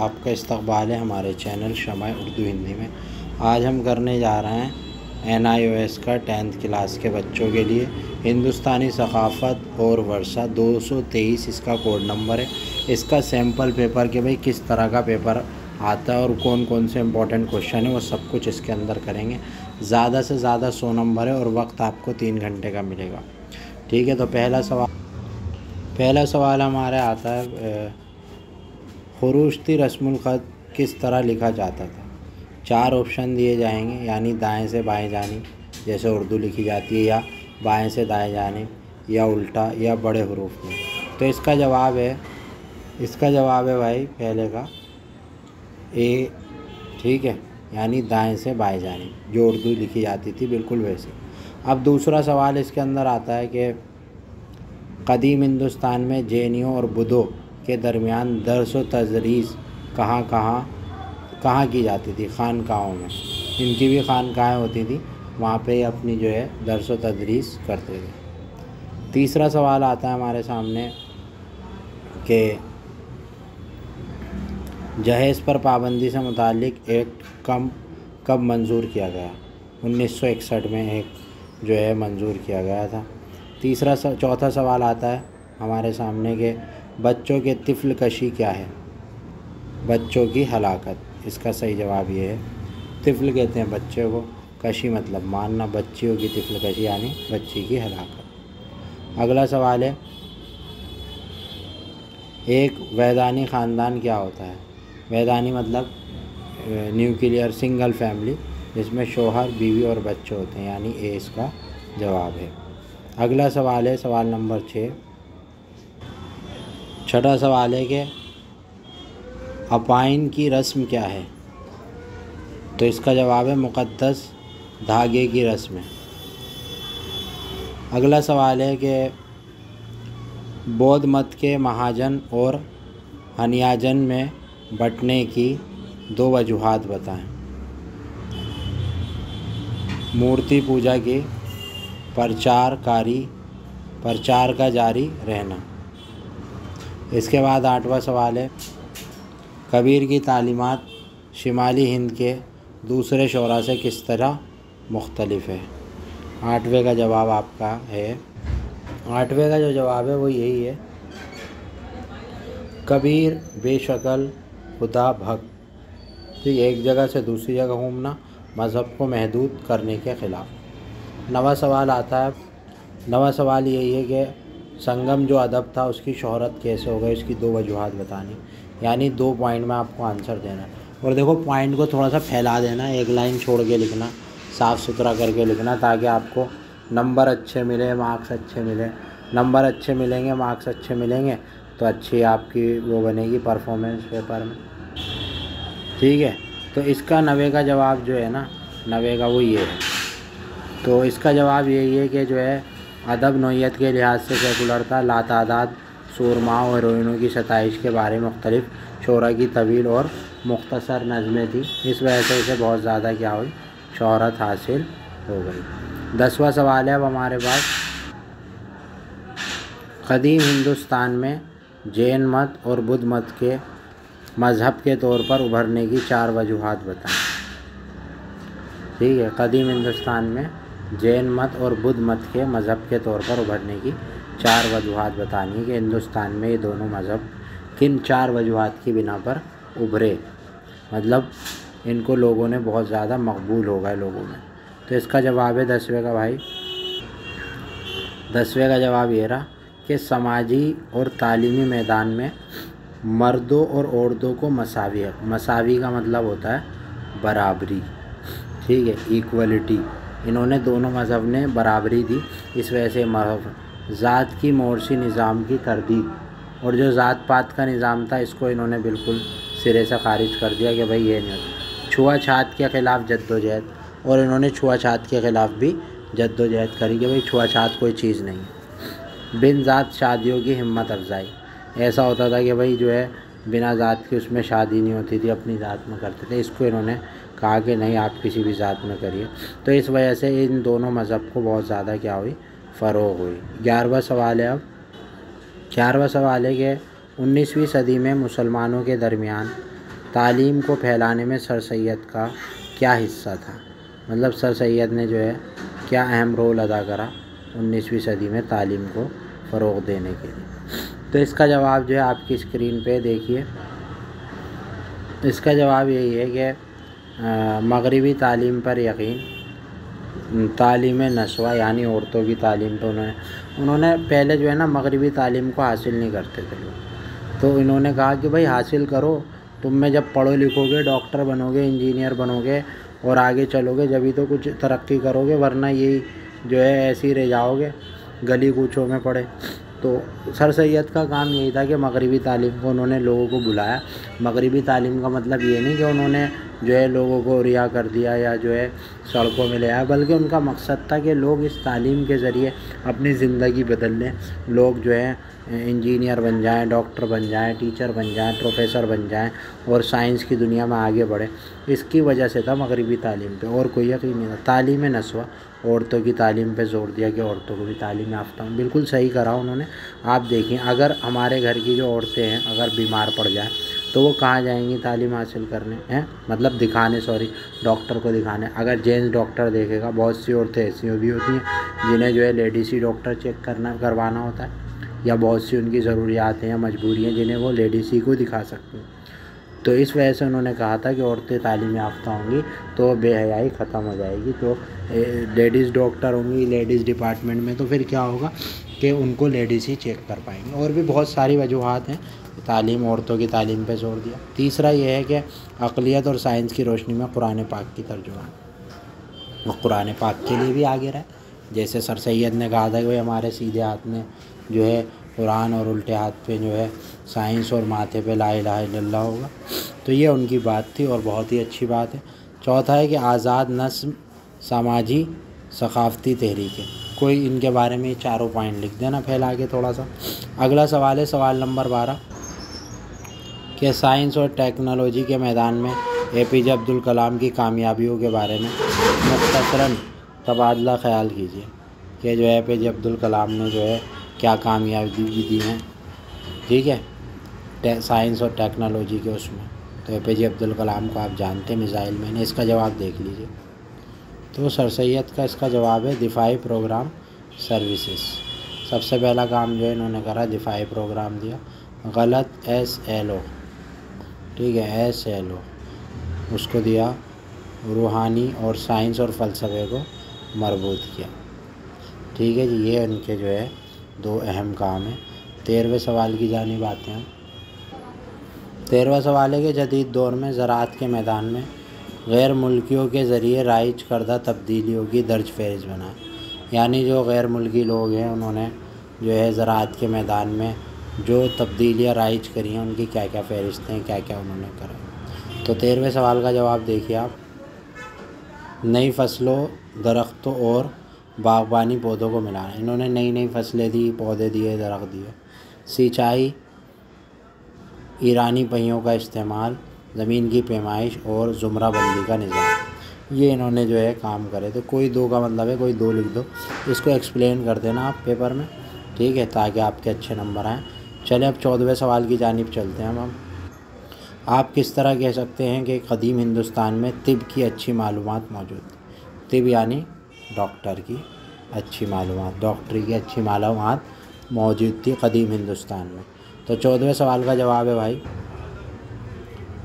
आपका इस्तकबाल है हमारे चैनल शमाए उर्दू हिंदी में। आज हम करने जा रहे हैं NIOS का 10th क्लास के बच्चों के लिए हिंदुस्तानी सकाफ़त और वर्षा 223 इसका कोड नंबर है। इसका सैम्पल पेपर के भाई किस तरह का पेपर आता है और कौन कौन से इम्पोर्टेंट क्वेश्चन है वो सब कुछ इसके अंदर करेंगे। ज़्यादा से ज़्यादा 100 नंबर है और वक्त आपको 3 घंटे का मिलेगा। ठीक है, तो पहला सवाल हमारे आता है खुरूश्ती रस्मुल ख़त किस तरह लिखा जाता था। 4 ऑप्शन दिए जाएंगे, यानी दाएं से बाएं जानी जैसे उर्दू लिखी जाती है, या बाएं से दाएं जानी, या उल्टा, या बड़े हरूफ में। तो इसका जवाब है भाई पहले का ए। ठीक है, यानी दाएं से बाएं जानी जो उर्दू लिखी जाती थी बिल्कुल वैसे। अब दूसरा सवाल इसके अंदर आता है कि कदीम हिंदुस्तान में जैनियों और बुद्धों के दरमियान दर्स व तदरीस कहाँ की जाती थी। खानकाहों में, इनकी भी खानकाहें होती थी, वहाँ पे अपनी जो है दर्स व तदरीस करते थे। तीसरा सवाल आता है हमारे सामने कि जहेज़ पर पाबंदी से मुतालिक एक्ट कब मंजूर किया गया। 1961 में एक जो है मंजूर किया गया था। चौथा सवाल आता है हमारे सामने के बच्चों के तिफ़्ल कशी क्या है। बच्चों की हलाकत, इसका सही जवाब ये है। तिफ़्ल कहते हैं बच्चे को, कशी मतलब मारना, बच्चियों की तिफ़्ल कशी यानी बच्ची की हलाकत। अगला सवाल है एक वैधानी ख़ानदान क्या होता है। वैधानी मतलब न्यूक्लियर सिंगल फैमिली जिसमें शौहर, बीवी और बच्चे होते हैं, यानी ए इसका जवाब है। अगला सवाल है सवाल नंबर 6। छठा सवाल है कि अपाइन की रस्म क्या है। तो इसका जवाब है मुक़द्दस धागे की रस्म है। अगला सवाल है कि बौद्ध मत के महाजन और हनियाजन में बंटने की 2 वजूहात बताएं। मूर्ति पूजा की, प्रचार का जारी रहना। इसके बाद 8वां सवाल है कबीर की तालीमात शिमाली हिंद के दूसरे शोरा से किस तरह मुख्तलिफ है। 8वें का जवाब आपका है, 8वें का जो जवाब है वो यही है, कबीर बेशकल खुदा भक्त। ठीक, एक जगह से दूसरी जगह घूमना, मज़हब को महदूद करने के ख़िलाफ़। 9वां सवाल आता है, 9वां सवाल यही है कि संगम जो अदब था उसकी शोहरत कैसे हो गई, उसकी 2 वजूहात बतानी। यानी 2 पॉइंट में आपको आंसर देना है। और देखो पॉइंट को थोड़ा सा फैला देना, एक लाइन छोड़ के लिखना, साफ़ सुथरा करके लिखना, ताकि आपको नंबर अच्छे मिले, मार्क्स अच्छे मिले। नंबर अच्छे मिलेंगे, मार्क्स अच्छे मिलेंगे तो अच्छी आपकी वो बनेगी परफॉर्मेंस पेपर में। ठीक है, तो इसका 90 का जवाब जो है ना, 90 का वो ये है। तो इसका जवाब यही है कि जो है अदब नौइयत के लिहाज से सेकुलर था। लातादाद सूरमाओं और हीरोइनों की सताइश के बारे में मुख्तलिफ शोरा की तवील और मुख्तसर नज़में थी। इस वजह से इसे बहुत ज़्यादा क्या हुई, शोहरत हासिल हो गई। 10वां सवाल है अब हमारे पास, कदीम हिंदुस्तान में जैन मत और बुद्ध मत के मज़हब के तौर पर उभरने की 4 वजूहात बताएं। ठीक है, कदीम हिंदुस्तान में जैन मत और बुद्ध मत के मज़हब के तौर पर उभरने की 4 वजूहात बतानी है कि हिंदुस्तान में ये दोनों मज़हब किन 4 वजूहात की बिना पर उभरे, मतलब इनको लोगों ने बहुत ज़्यादा मकबूल हो गए लोगों में। तो इसका जवाब है 10वें का भाई, 10वें का जवाब ये रहा कि समाजी और तालीमी मैदान में मर्दों और औरतों को मसावी है। मसावी का मतलब होता है बराबरी। ठीक है, इक्वलिटी, इन्होंने दोनों मज़हब ने बराबरी दी। इस वजह से ज़ात की मोर्शी निज़ाम की तरदीद और जो ज़ात पात का निज़ाम था इसको इन्होंने बिल्कुल सिरे से ख़ारिज कर दिया कि भाई ये नहीं होता। छुआछात के ख़िलाफ़ जद्दोजहद, और इन्होंने छुआछात के ख़िलाफ़ भी जद्दोजहद करी कि भाई छुआछात कोई चीज़ नहीं है। बिन ज़ात शादियों की हिम्मत अफजाई, ऐसा होता था कि भाई जो है बिना ज़ात की उसमें शादी नहीं होती थी, अपनी ज़ात में करते थे। इसको इन्होंने कहा कि नहीं, आप किसी भी ज़ात में करिए। तो इस वजह से इन दोनों मज़हब को बहुत ज़्यादा क्या हुई, फ़रोग़ हुई। 11वां सवाल है अब, 11वां सवाल है कि 19वीं सदी में मुसलमानों के दरमियान तालीम को फैलाने में सर सैयद का क्या हिस्सा था? मतलब सर सैयद ने जो है क्या अहम रोल अदा करा 19वीं सदी में तालीम को फ़रोग़ देने के लिए। तो इसका जवाब जो है आपकी स्क्रीन पे देखिए। इसका जवाब यही है कि मगरिबी तालीम पर यकीन, तालीम नस्वा यानी औरतों की तालीम पे उन्होंने पहले जो है ना मगरिबी तालीम को हासिल नहीं करते थे लोग। तो इन्होंने कहा कि भाई हासिल करो, तुम में जब पढ़ो लिखोगे, डॉक्टर बनोगे, इंजीनियर बनोगे और आगे चलोगे जभी तो कुछ तरक्की करोगे, वरना यही जो है ऐसे ही रह जाओगे गली कूचों में पड़े। तो सर सैयद का काम यही था कि मगरिबी तालीम को उन्होंने लोगों को बुलाया। मगरिबी तालीम का मतलब ये नहीं कि उन्होंने जो है लोगों को रिहा कर दिया या जो है सड़कों में ले आया, बल्कि उनका मकसद था कि लोग इस तालीम के ज़रिए अपनी ज़िंदगी बदल लें। लोग जो है इंजीनियर बन जाएं, डॉक्टर बन जाएं, टीचर बन जाएं, प्रोफेसर बन जाएं और साइंस की दुनिया में आगे बढ़े। इसकी वजह से था मगरिबी तालीम पे, और कोई यकीन नहीं था। तालीम नस्वा, औरतों की तालीम पे जोर दिया कि औरतों को भी तालीम याफ्ता हों। बिल्कुल सही करा उन्होंने। आप देखिए, अगर हमारे घर की जो औरतें हैं अगर बीमार पड़ जाए तो वो कहाँ जाएंगी तालीम हासिल करने, हैं मतलब डॉक्टर को दिखाने। अगर जेंट्स डॉक्टर देखेगा, बहुत सी औरतें ऐसी भी होती हैं जिन्हें जो है लेडीज़ ही डॉक्टर चेक करवाना होता है, या बहुत सी उनकी ज़रूरियात हैं या मजबूरियाँ जिन्हें वो लेडीज़ ही को दिखा सकती हैं। तो इस वजह से उन्होंने कहा था कि औरतें तालीम याफ्ता होंगी तो बेहयाई ख़त्म हो जाएगी। तो लेडीज़ डॉक्टर होंगी लेडीज़ डिपार्टमेंट में, तो फिर क्या होगा कि उनको लेडीज़ ही चेक कर पाएंगे। और भी बहुत सारी वजूहात हैं, तालीम, औरतों की तालीम पे जोर दिया। तीसरा ये है कि अक़लियत और साइंस की रोशनी में कुरान पाक की तर्जुमा, वो कुरान पाक के लिए भी आगे रहे। जैसे सर सैयद ने कहा था कि भाई हमारे सीधे हाथ में जो है कुरान और उल्टे हाथ पे जो है साइंस और माथे पे ला इलाहा इल्लल्लाह होगा। तो ये उनकी बात थी और बहुत ही अच्छी बात है। चौथा है कि आज़ाद नस्म समाजी सकाफ़ती तहरीकें। कोई इनके बारे में चारों पॉइंट लिख देना फैला के थोड़ा सा। अगला सवाल है सवाल नंबर 12 कि साइंस और टेक्नोलॉजी के मैदान में APJ अब्दुल कलाम की कामयाबियों के बारे में मुख्तसरन तबादला ख्याल कीजिए कि जो है APJ अब्दुल कलाम ने जो है क्या कामयाबी दी हैं, ठीक है, साइंस और टेक्नोलॉजी के उसमें। तो APJ अब्दुल कलाम को आप जानते हैं, मिसाइल मैन। इसका जवाब देख लीजिए। तो सर सैयद का इसका जवाब है दिफाई प्रोग्राम सर्विसेज। सबसे पहला काम जो है इन्होंने करा दिफाई प्रोग्राम दिया। गलत, SLO, ठीक है, SLO उसको दिया, रूहानी और साइंस और फ़लसफ़े को मरबूत किया, ठीक है जी। ये उनके जो है दो अहम काम हैं। 13वें सवाल की जानिब आते हैं। 13वां सवाल है कि जदीद दौर में ज़राअत के मैदान में गैर मुल्कियों के ज़रिए राइज करदा तब्दीलियों की दर्ज फहरिस्त बनाए। यानी जो गैर मुल्की लोग हैं उन्होंने जो है ज़राअत के मैदान में जो तब्दीलियाँ राइज करी हैं उनकी क्या क्या फहरिस्तें हैं, क्या क्या उन्होंने करा। तो 13वें सवाल का जवाब देखिए आप। नई फसलों, दरख्तों और बागबानी पौधों को मिलाना। इन्होंने नई नई फसलें दी, पौधे दिए, दरख्त दिए। सिंचाई, ईरानी पहियों का इस्तेमाल, ज़मीन की पैमाइश और ज़ुमराबंदी का निज़ाम, ये इन्होंने जो है काम करे। तो कोई दो का मतलब है कोई दो लिख दो, इसको एक्सप्लेन कर देना आप पेपर में, ठीक है, ताकि आपके अच्छे नंबर आएँ। चलें अब 14वें सवाल की जानिब चलते हैं हम। आप किस तरह कह सकते हैं कि कदीम हिंदुस्तान में तिब की अच्छी मालूमात मौजूद थी? तिब यानी डॉक्टर की अच्छी मालूमात, डॉक्टरी की अच्छी मालूमात मौजूद थी कदीम हिंदुस्तान में। तो 14वें सवाल का जवाब है भाई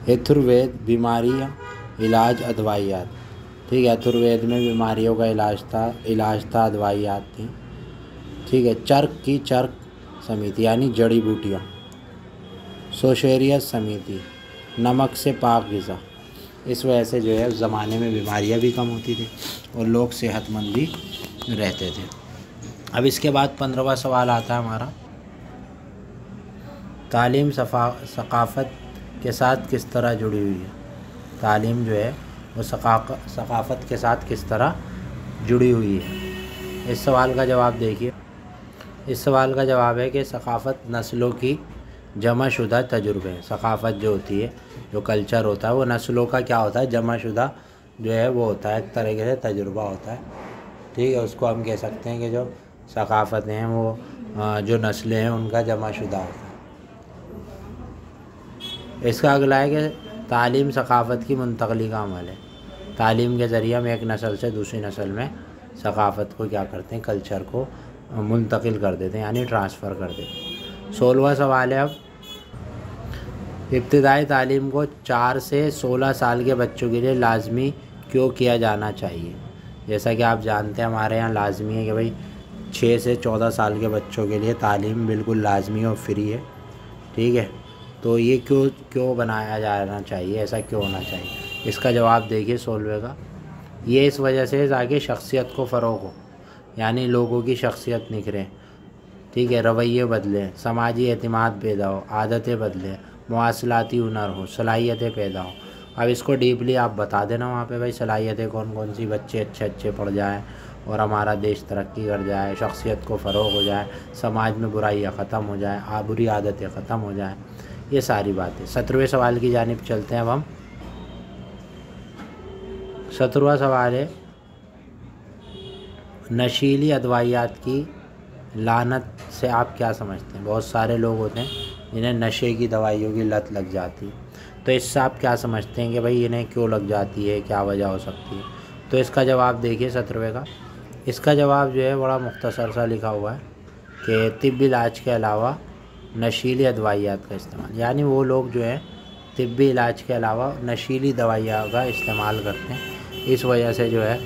यजुर्वेद, बीमारियाँ, इलाज, अदवाइयात, ठीक है। यजुर्वेद में बीमारियों का इलाज था, अदवाइयात थी, ठीक है। चर्क की चर्क समिति यानी जड़ी बूटियाँ, सोशेरियस समिति, नमक से पाक ग़िज़ा। इस वजह से जो है उस ज़माने में बीमारियाँ भी कम होती थी और लोग सेहतमंद भी रहते थे। अब इसके बाद 15वां सवाल आता है हमारा, तालीम सकाफ़त के साथ किस तरह जुड़ी हुई है? तालीम जो है वो सकाफ़त के साथ किस तरह जुड़ी हुई है? इस सवाल का जवाब देखिए। इस सवाल का जवाब है कि सकाफ़त नस्लों की जमाशुदा तजुर्बे हैं। सकाफ़त जो होती है, जो कल्चर होता है, वो नस्लों का क्या होता है, जमाशुदा जो है वो होता है, एक तरीके से तजुर्बा होता है, ठीक है। उसको हम कह सकते हैं कि जो सकाफ़तें हैं वो जो नस्लें हैं उनका जमाशुदा होता है। इसका अगला है कि तालीम सकाफ़त की मुंतकली का अमल है। तालीम के ज़रिए हम एक नस्ल से दूसरी नस्ल में सकाफ़त को क्या करते हैं, कल्चर को मुंतकिल कर देते हैं, यानी ट्रांसफ़र कर देते हैं। 16वां सवाल है अब, इब्तिदाई तालीम को 4 से 16 साल के बच्चों के लिए लाजमी क्यों किया जाना चाहिए। जैसा कि आप जानते हैं हमारे यहाँ लाजमी है कि भाई 6 से 14 साल के बच्चों के लिए तालीम बिल्कुल लाजमी और फ्री है, ठीक है। तो ये क्यों बनाया जाना चाहिए, ऐसा क्यों होना चाहिए। इसका जवाब देखिए 16वें का, ये इस वजह से ताकि शख्सियत को फ़रोग़ हो, यानी लोगों की शख्सियत निखरे, ठीक है, रवैये बदलें, समाजी एतमाद पैदा हो, आदतें बदलें, मवासलाती हुनर हो, सलाहियतें पैदा हो। अब इसको डीपली आप बता देना वहाँ पे भाई सलाहियतें कौन कौन सी, बच्चे अच्छे पढ़ जाएँ और हमारा देश तरक्की कर जाए, शख्सियत को फ़रोग़ हो जाए, समाज में बुराइयाँ ख़त्म हो जाए, बुरी आदतें ख़त्म हो जाएँ, ये सारी बातें। 17वें सवाल की जानिब चलते हैं अब हम। 17वां सवाल है, नशीली अदवाइयात की लानत से आप क्या समझते हैं। बहुत सारे लोग होते हैं जिन्हें नशे की दवाइयों की लत लग जाती है, तो इससे आप क्या समझते हैं कि भाई इन्हें क्यों लग जाती है, क्या वजह हो सकती है। तो इसका जवाब देखिए 17वें का, इसका जवाब जो है बड़ा मुख्तसर सा लिखा हुआ है कि तिब्बी इलाज के अलावा नशीली अदवाइयात का इस्तेमाल, यानी वो लोग जो है तिब्बी इलाज के अलावा नशीली दवाइयाँ का इस्तेमाल करते हैं, इस वजह से जो है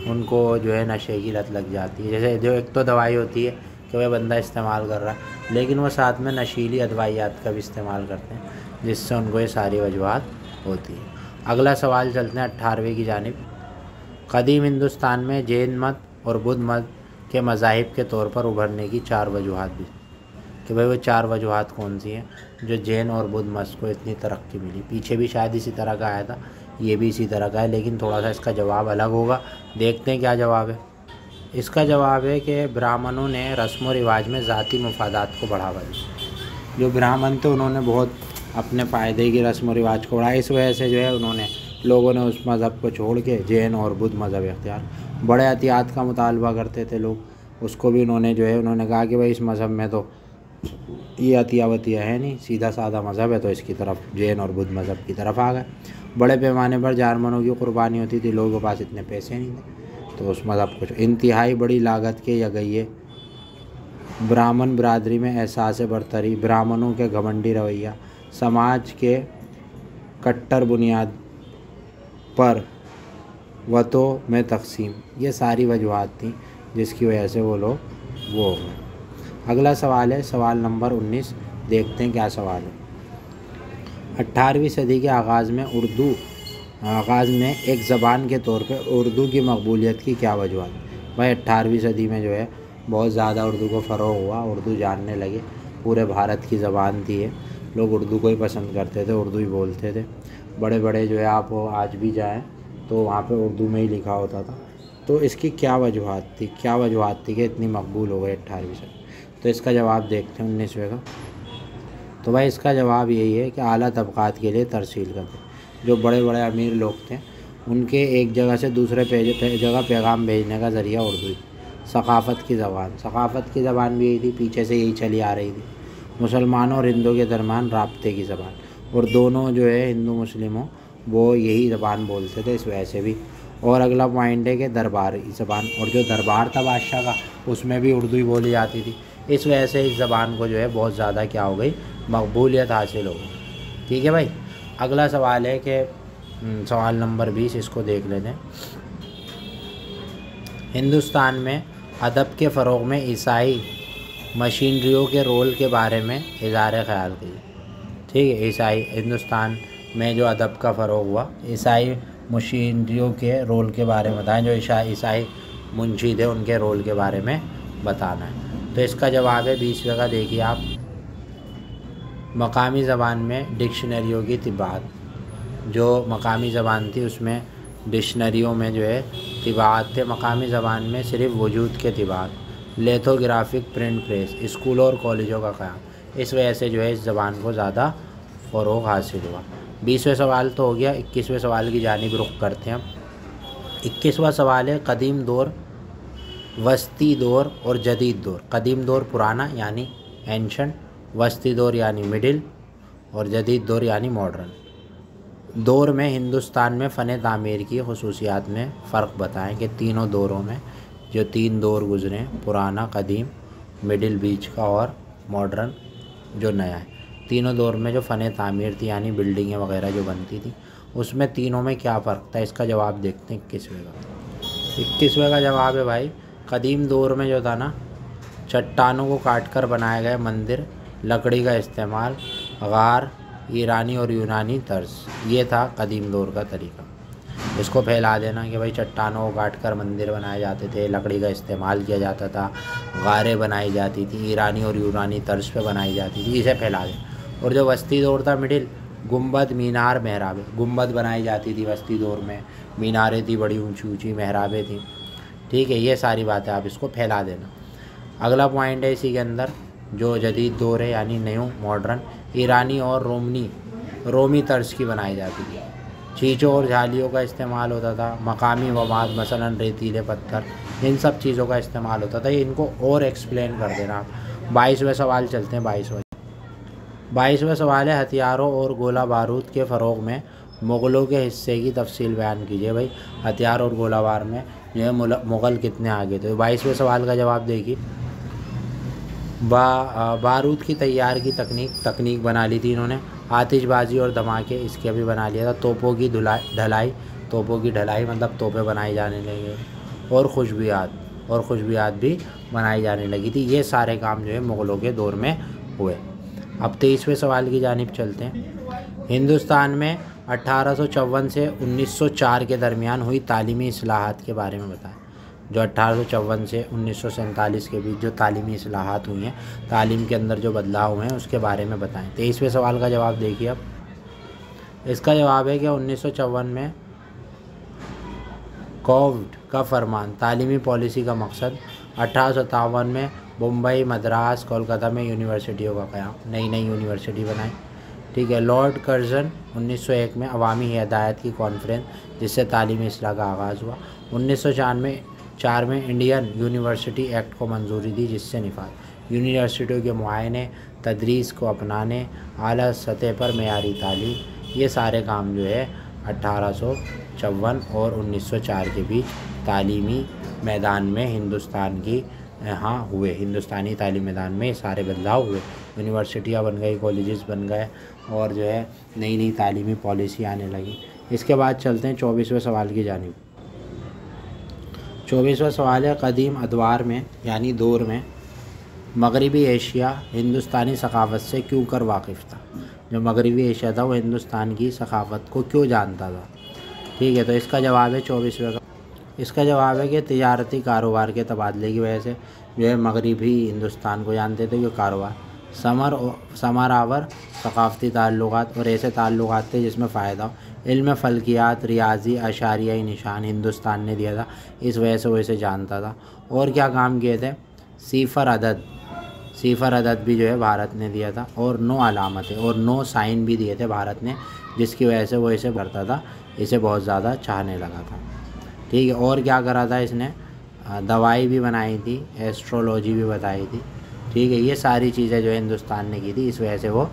उनको जो है नशे की लत लग जाती है। जैसे जो एक तो दवाई होती है कि वह बंदा इस्तेमाल कर रहा है, लेकिन वो साथ में नशीली अदवाइयात का भी इस्तेमाल करते हैं, जिससे उनको ये सारी वजूहात होती है। अगला सवाल चलते हैं 18वें की जानिब। कदीम हिंदुस्तान में जैन मत और बुद्ध मत के मज़ाहिब के तौर पर उभरने की 4 वजूहात भी, कि भाई वो 4 वजूहात कौन सी हैं जो जैन और बुद्ध मत को इतनी तरक्की मिली। पीछे भी शायद इसी तरह का आया था, ये भी इसी तरह का है, लेकिन थोड़ा सा इसका जवाब अलग होगा। देखते हैं क्या जवाब है। इसका जवाब है कि ब्राह्मणों ने रस्म व रिवाज में ज़ाती मफादात को बढ़ावा दिया। जो ब्राह्मण थे उन्होंने बहुत अपने फ़ायदे की रस्म व रिवाज को बढ़ाया, इस वजह से जो है उन्होंने लोगों ने उस मज़हब को छोड़ के जैन और बुद्ध मज़हब इख्तियार। बड़े एहतियात का मुतालबा करते थे लोग, उसको भी उन्होंने कहा कि भाई इस मज़हब में तो ये अतिया वतिया है नहीं, सीधा साधा मज़हब है, तो इसकी तरफ जैन और बुद्ध मज़हब की तरफ आ गए। बड़े पैमाने पर जानवरों की कुर्बानी होती थी, लोगों के पास इतने पैसे नहीं थे, तो उस मज़हब को इंतहाई बड़ी लागत के यगैये, ब्राह्मण बरादरी में एहसास बरतरी, ब्राह्मणों के घमंडी रवैया, समाज के कट्टर बुनियाद पर वतों में तकसीम, ये सारी वजूहात थी जिसकी वजह से वो लोग वो हो गए। अगला सवाल है सवाल नंबर 19, देखते हैं क्या सवाल है। 18वीं सदी के आगाज़ में एक ज़बान के तौर पे उर्दू की मकबूलियत की क्या वजूहत। भाई 18वीं सदी में जो है बहुत ज़्यादा उर्दू को फ़रोग़ हुआ, उर्दू जानने लगे, पूरे भारत की ज़बान थी ये, लोग उर्दू को ही पसंद करते थे, उर्दू ही बोलते थे। बड़े बड़े जो है आप आज भी जाएँ तो वहाँ पे उर्दू में ही लिखा होता था। तो इसकी क्या वजूहत थी कि इतनी मकबूल हो गई 18वीं सदी। तो इसका जवाब देखते हैं 19वें का। तो भाई इसका जवाब यही है कि आला तबक़ात के लिए तरसील करते, जो बड़े बड़े अमीर लोग थे उनके एक जगह से दूसरे जगह पैगाम भेजने का ज़रिया उर्दू ही। सकाफ़त की ज़बान भी यही थी, पीछे से यही चली आ रही थी। मुसलमानों और हिंदुओं के दरमियान राब्ते की ज़बान, और दोनों जो है हिंदू मुस्लिम हो वो यही ज़बान बोलते थे, इस वजह से भी। और अगला पॉइंट है कि दरबारी ज़बान, और जो दरबार था बादशाह का उसमें भी उर्दू ही बोली जाती थी, इस वजह से इस ज़बान को जो है बहुत ज़्यादा क्या हो गई, मकबूलियत हासिल हो गई। ठीक है भाई। अगला सवाल है कि सवाल नंबर 20, इसको देख लेते हैं। हिंदुस्तान में अदब के फ़रोग़ में ईसाई मशीनरियों के रोल के बारे में इज़हार ख़याल कीजिए। ठीक है, ईसाई हिंदुस्तान में जो अदब का फ़रोग़ हुआ, ईसाई मशीनरियों के रोल के बारे में बताएं, जो ईसाई मुंशी थे उनके रोल के बारे में बताना है। तो इसका जवाब है 20वें का, देखिए आप। मकामी ज़बान में डिक्शनरियों की तिबात, जो मकामी ज़बान थी उसमें डिक्शनरियों में जो है तिबात थे। मकामी ज़बान में सिर्फ़ वजूद के तिबात, लेथोग्राफिक प्रिंट प्रेस, स्कूलों और कॉलेजों का क़याम, इस वजह से जो है इस ज़बान को ज़्यादा फ़रोग़ हासिल हुआ। 20वें सवाल तो हो गया। 21वें सवाल की जानिब रुख करते हैं हम। 21वां सवाल है कदीम दौर, वस्ती दौर और जदीद दौर। कदीम दौर पुराना यानी एंशंट, वस्ती दौर यानी मिडिल, और जदीद दौर यानी मॉडर्न। दौर में हिंदुस्तान में फ़न तामीर की खसूसियात में फ़र्क बताएं कि तीनों दौरों में जो 3 दौर गुज़रे, पुराना, कदीम, मिडिल बीच का और मॉडर्न जो नया है, तीनों दौर में जो फ़न तामीर थी यानी बिल्डिंगें वगैरह जो बनती थी, उसमें तीनों में क्या फ़र्क था। इसका जवाब देखते हैं 21वें का। 21वें का जवाब है भाई, कदीम दौर में जो था ना, चट्टानों को काट कर बनाए गए मंदिर, लकड़ी का इस्तेमाल, गार, ईरानी और यूनानी तर्ज, ये था कदीम दौर का तरीका। इसको फैला देना कि भाई चट्टानों को काट कर मंदिर बनाए जाते थे, लकड़ी का इस्तेमाल किया जाता था, गारें बनाई जाती थी, ईरानी और यूनानी तर्ज पे बनाई जाती थी, इसे फैला दें। और जो वस्ती दौर था मिडिल, गुंबद, मीनार, महराबें, गुंबद बनाई जाती थी वस्ती दौर में, मीनारें थी बड़ी ऊंची ऊंची, महराबें थी। ठीक है, ये सारी बातें आप इसको फैला देना। अगला पॉइंट है इसी के अंदर, जो जदीद दौर है यानी न्यू मॉडर्न, ईरानी और रोमी तर्ज की बनाई जाती थी। चीज़ों और झालियों का इस्तेमाल होता था, मकामी मवाद मसलन रेतीले पत्थर, इन सब चीज़ों का इस्तेमाल होता था। इनको और एक्सप्लेन कर देना आप। 22वें सवाल चलते हैं। 22वां सवाल है, हथियारों और गोला बारूद के फ़रोग़ में मुग़लों के हिस्से की तफसील बयान कीजिए। भाई हथियार और गोला बार में जो है मुग़ल कितने आगे थे। 22वें सवाल का जवाब देखिए, बारूद की तकनीक बना ली थी इन्होंने। आतिशबाजी और धमाके, इसके भी बना लिया था। तोपों की ढलाई मतलब तोपें बनाई जाने लगी, और खुशबुयात भी बनाई जाने लगी थी। ये सारे काम जो है मुग़लों के दौर में हुए। अब 23वें सवाल की जानिब चलते हैं। हिंदुस्तान में 1854 से 1904 के दरमियान हुई तालीमी इस्लाहात के बारे में बताएं। जो 1854 से 1947 के बीच जो तालीमी इस्लाहात हुई हैं, तालीम के अंदर जो बदलाव हुए हैं, उसके बारे में बताएं। 23वें सवाल का जवाब देखिए। अब इसका जवाब है कि 1954 में कोविड का फरमान, तालीमी पॉलिसी का मकसद। 1857 में मुंबई, मद्रास, कोलकाता में यूनिवर्सिटियों का क़याम, नई यूनिवर्सिटी बनाई। ठीक है। लॉर्ड कर्जन 1901 में अवामी हिदायत की कॉन्फ्रेंस, जिससे तालीमी इस्लाह का आगाज़ हुआ। 1904 में इंडियन यूनिवर्सिटी एक्ट को मंजूरी दी, जिससे निफाज यूनिवर्सिटियों के मुआयने, तदरीस को अपनाने, आला सतह पर मेयारी तालीम, ये सारे काम जो है 1854 और 1904 के बीच तालीमी मैदान में हिंदुस्तान की हुए। हिंदुस्तानी तालीमी मैदान में सारे बदलाव हुए। यूनिवर्सिटियाँ बन गई, कॉलेजेस बन गए, और जो है नई तालीमी पॉलिसी आने लगी। इसके बाद चलते हैं 24वें सवाल की जानिब। 24वां सवाल है, कदीम अदवार में यानी दौर में मगरबी एशिया हिंदुस्तानी सकाफ़त से क्यों कर वाकिफ़ था। जो मगरबी एशिया था वो हिंदुस्तान की सकाफ़त को क्यों जानता था। ठीक है, तो इसका जवाब है 24वें का। इसका जवाब है कि तिजारती कारोबार के तबादले की वजह से जो है मगरबी हिंदुस्तान को जानते थे, कि कारोबार, समरावर सकाफ़ती ताल्लुकात और ऐसे ताल्लुकात थे जिसमें फ़ायदा हो। इल्म फ़ल्कियात, रियाजी, अशारियाई निशान हिंदुस्तान ने दिया था, इस वजह से वो इसे जानता था। और क्या काम किए थे, सीफ़र अदद भी जो है भारत ने दिया था, और 9 अलामतें और 9 साइन भी दिए थे भारत ने, जिसकी वजह से वो इसे करता था, इसे बहुत ज़्यादा चाहने लगा था। ठीक है। और क्या करा था इसने, दवाई भी बनाई थी, एस्ट्रोलॉजी भी बताई थी। ठीक है, ये सारी चीज़ें जो है हिंदुस्तान ने की थी, इस वजह से वो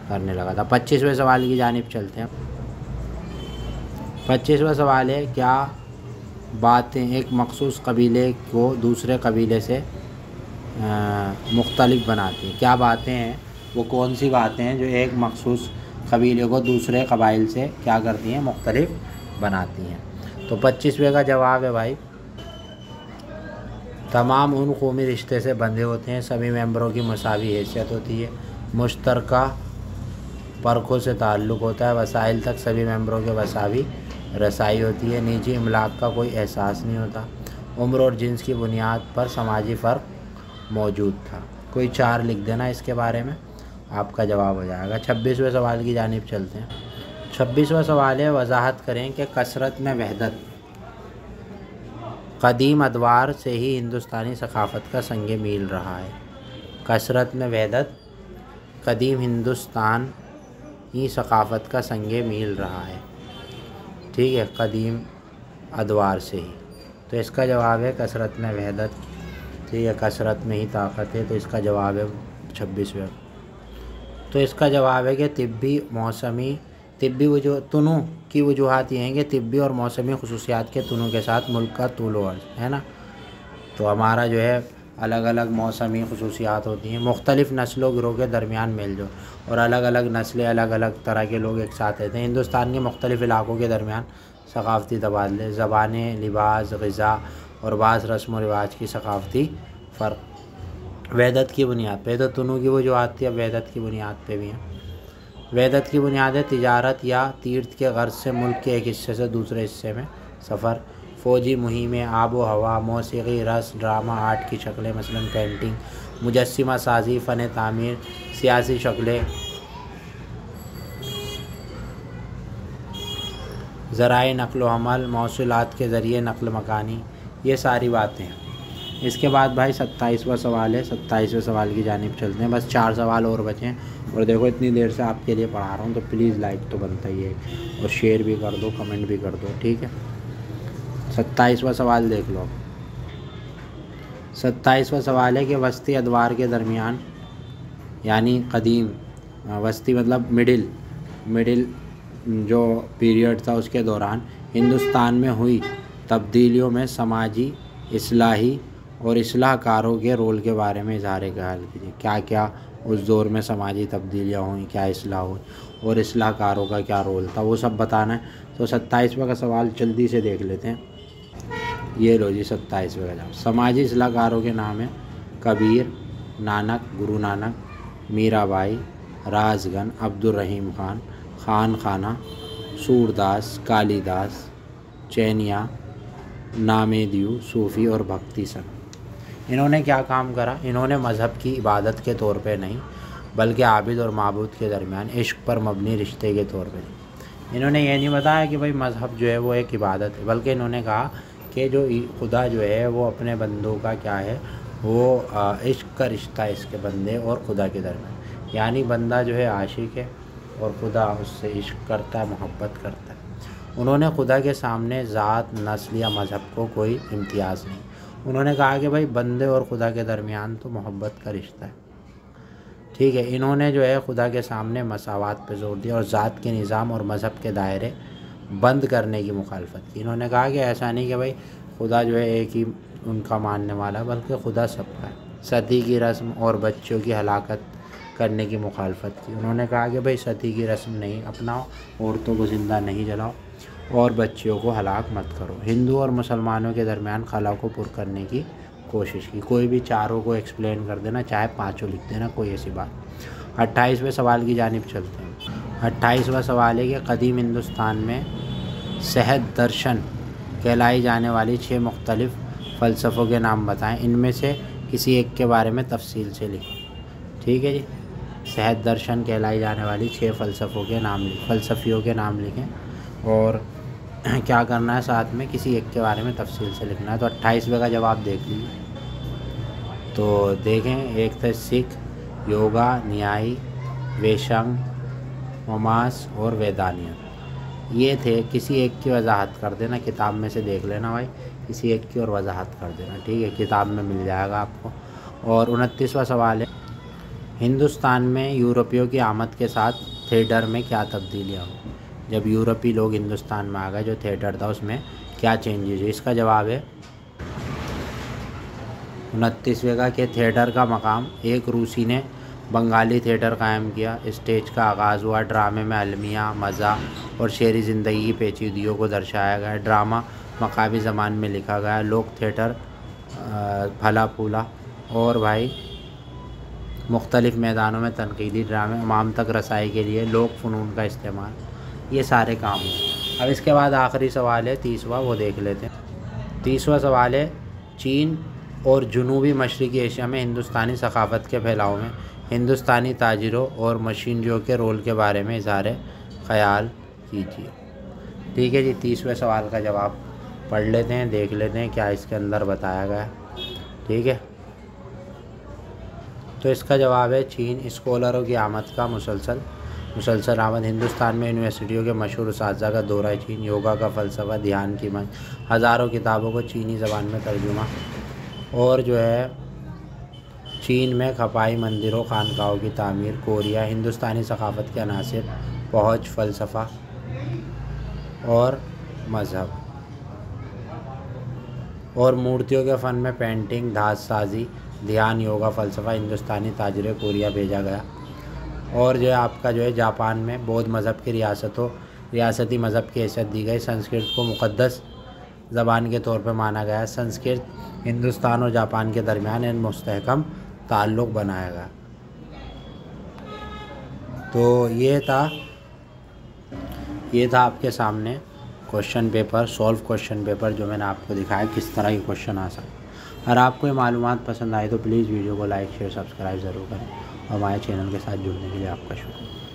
करने लगा था। 25वें सवाल की जानिब चलते हैं। 25वां सवाल है, क्या बातें एक मखसूस कबीले को दूसरे कबीले से मुख्तलिफ बनाती हैं। क्या बातें हैं, वो कौन सी बातें हैं जो एक मखसूस कबीले को दूसरे कबाइल से क्या करती हैं, मुख्तलिफ बनाती हैं। तो 25वें का जवाब है भाई, तमाम उन कौमी रिश्ते से बंधे होते हैं, सभी मेंबरों की मसावी हैसियत होती है, मुश्तरका परखों से ताल्लुक़ होता है, वसाइल तक सभी मेंबरों के वसावी रसाई होती है, निजी इमलाक का कोई एहसास नहीं होता, उम्र और जिन्स की बुनियाद पर समाजी फ़र्क मौजूद था। कोई 4 लिख देना इसके बारे में, आपका जवाब हो जाएगा। 26वें सवाल की जानिब चलते हैं। 26वां सवाल है, वजाहत करें कि कसरत में वहदत कदीम अदवार से ही हिंदुस्तानी सकाफ़त का संगे मील रहा है। कसरत में वहदत कदीम हिंदुस्तान ही सकाफ़त का संगे मील रहा है। ठीक है, कदीम अदवार से ही। तो इसका जवाब है कसरत में वहदत। ठीक है, कसरत में ही ताकत है, तो इसका जवाब है 26वें। तो इसका जवाब है कि तिब्बी, मौसमी, तिब्बी तुनू की वजूहात ये हैं कि तिब्बी और मौसमी खसूसियात के तुनू के साथ मुल्क का तूल व अर्ज़ है ना। तो हमारा जो है अलग अलग मौसमी खसूसियात होती हैं, मुख्तलिफ़ नस्लों गिरोह के दरमियान मेल जोल और अलग अलग नस्लें, अलग अलग तरह के लोग एक साथ रहते हैं। हिंदुस्तान के मुख्तलिफ़ इलाक़ों के दरमियान सक़ाफ़ती तबादले, ज़बानें, लिबास, ग़िज़ा और बाज़ रस्म व रिवाज की सक़ाफ़ती फ़र्क वहदत की बुनियाद पे। तो तुनू की वजूहात थी, अब वहदत की बुनियाद पे भी हैं। वहदत की बुनियाद है तिजारत या तीर्थ के गर्ज़ से मुल्क के एक हिस्से से दूसरे हिस्से में सफ़र, फ़ौजी मुहिमें, आबो हवा, मौसीक़ी, रस्म, ड्रामा, आर्ट की शक्लें मसलन पेंटिंग, मुजस्सिमा साज़ी, फ़न तामीर, सियासी शक्लें, ज़राए नक़्ल हमल, मौसूलात के ज़रिए नक़ल मकानी, ये सारी बातें हैं। इसके बाद भाई 27वां सवाल है। 27वें सवाल की जानिब चलते हैं। बस 4 सवाल और बचे हैं और देखो इतनी देर से आपके लिए पढ़ा रहा हूँ तो प्लीज़ लाइक तो बनता ही है और शेयर भी कर दो, कमेंट भी कर दो, ठीक है। 27वां सवाल देख लो। 27वां सवाल है कि वस्ती अदवार के दरमियान यानी कदीम वस्ती मतलब मिडिल जो पीरियड था उसके दौरान हिंदुस्तान में हुई तब्दीलियों में समाजी, इस्लाही और इस्लाहकारों के रोल के बारे में इज़हार ख्याल कीजिए। क्या क्या उस दौर में समाजी तब्दीलियाँ हुई, क्या इस्लाह हुई और इस्लाहकारों का क्या रोल था, वो सब बताना है। तो 27वां का सवाल जल्दी से देख लेते हैं। ये लो जी 27वें का जवाब। समाजी इस्लाहकारों के नाम है कबीर, नानक, गुरु नानक, मीराबाई, राजगन, अब्दुर्रहीम खान, खान खाना, सूरदास, कालीदास, चैनिया, नामेदियू, सूफ़ी और भक्ति संघ। इन्होंने क्या काम करा? इन्होंने मज़हब की इबादत के तौर पे नहीं बल्कि आबिद और माबूद के दरमियान इश्क पर मबनी रिश्ते के तौर पे इन्होंने ये नहीं बताया कि भाई मज़हब जो है वो एक इबादत है, बल्कि इन्होंने कहा कि जो खुदा जो है वो अपने बंदों का क्या है, वो इश्क का रिश्ता है इसके बंदे और खुदा के दरमियान। यानी बंदा जो है आशिक है और खुदा उससे इश्क करता है, मोहब्बत करता है। उन्होंने खुदा के सामने ज़ात, नस्ल या मज़हब को कोई इम्तियाज़ नहीं। उन्होंने कहा कि भाई बंदे और खुदा के दरमियान तो मोहब्बत का रिश्ता है, ठीक है। इन्होंने जो है खुदा के सामने मसावात पे जोर दिया और ज़ात के निज़ाम और मज़हब के दायरे बंद करने की मुखालफत की। इन्होंने कहा कि ऐसा नहीं कि भाई खुदा जो है एक ही उनका मानने वाला, बल्कि खुदा सबका है। सती की रस्म और बच्चों की हलाकत करने की मुखालफत की। उन्होंने कहा कि भाई सती की रस्म नहीं अपनाओ, औरतों को ज़िंदा नहीं जलाओ और बच्चियों को हलाक मत करो। हिंदू और मुसलमानों के दरमियान खला को पुर करने की कोशिश की। कोई भी चारों को एक्सप्लेन कर देना, चाहे पाँचों लिख देना, कोई ऐसी बात। 28वें सवाल की जानिब चलते हैं। 28वां सवाल है कि कदीम हिंदुस्तान में सहद दर्शन कहलाई जाने वाली 6 मुख्तलिफ़ फ़लसफ़ों के नाम बताएं। इनमें से किसी एक के बारे में तफसील से लिखें, ठीक है जी। सहद दर्शन कहलाई जाने वाली 6 फ़लसफ़ियों के नाम लिखें और क्या करना है, साथ में किसी एक के बारे में तफसील से लिखना है। तो 28वें का जवाब देख लीजिए। तो देखें, एक थे सिख, योगा, न्यायी, वेशंग, ममास और वेदानियत। ये थे। किसी एक की वजाहत कर देना, किताब में से देख लेना भाई, किसी एक की और वजाहत कर देना, ठीक है, किताब में मिल जाएगा आपको। और 29वां सवाल है, हिंदुस्तान में यूरोपियों की आमद के साथ थिएटर में क्या तब्दीलियाँ हुई? जब यूरोपी लोग हिंदुस्तान में आ गए, जो थिएटर था उसमें क्या चेंजेस हुई? इसका जवाब है 29वें का कि थिएटर का मकाम एक रूसी ने बंगाली थिएटर कायम किया। स्टेज का आगाज़ हुआ, ड्रामे में अलमिया, मज़ा और शहरी ज़िंदगी की पेचीदगियों को दर्शाया गया। ड्रामा मकामी ज़बान में लिखा गया। लोक थिएटर फला फूला और भाई मुख्तलिफ़ मैदानों में तनकीदी ड्रामे, अवाम तक रसाई के लिए लोक फ़नून का इस्तेमाल, ये सारे काम हुए। अब इसके बाद आखिरी सवाल है 30वां, वो देख लेते हैं। 30वां सवाल है, चीन और जनूबी मशरक़ी एशिया में हिंदुस्तानी सक़ाफ़त के फैलाव में हिंदुस्तानी ताजिरों और मशीनरियों के रोल के बारे में इज़हार ख़याल कीजिए। ठीक है जी, 30वें सवाल का जवाब पढ़ लेते हैं, देख लेते हैं क्या इसके अंदर बताया गया है। ठीक है, तो इसका जवाब है चीन स्कॉलरों की आमद का मुसलसल आमद। हिंदुस्तान में यूनिवर्सिटियों के मशहूर उस्ताज़ा का दौरा चीन। योगा का फ़लसफ़ा, ध्यान की मंच, हज़ारों किताबों को चीनी ज़बान में तर्जुमा। और जो है चीन में खपाई मंदिरों खानकाहों की तामीर। कोरिया हिंदुस्तानी सक़ाफ़त के अनासिर पहुँच, फ़लसफ़ा और मज़हब। और मूर्तियों के फ़न में पेंटिंग, धातसाजी, ध्यान, योगा, फ़लसफ़ा, हिंदुस्तानी ताजरे, कोरिया भेजा गया। और जो है आपका जो है जापान में बौद्ध मज़हब की रियासती मज़हब की हैसियत दी गई। संस्कृत को मुक़द्दस ज़बान के तौर पर माना गया। संस्कृत हिंदुस्तान और जापान के दरमियान एक मुस्तहकम ताल्लुक़ बनाया गया। तो ये था आपके सामने question paper, solve question paper जो मैंने आपको दिखाया किस तरह के क्वेश्चन आ सकते। अगर आपको ये मालूमात पसंद आए तो प्लीज़ वीडियो को लाइक, शेयर, सब्सक्राइब ज़रूर करें और हमारे चैनल के साथ जुड़ने के लिए आपका शुक्रिया।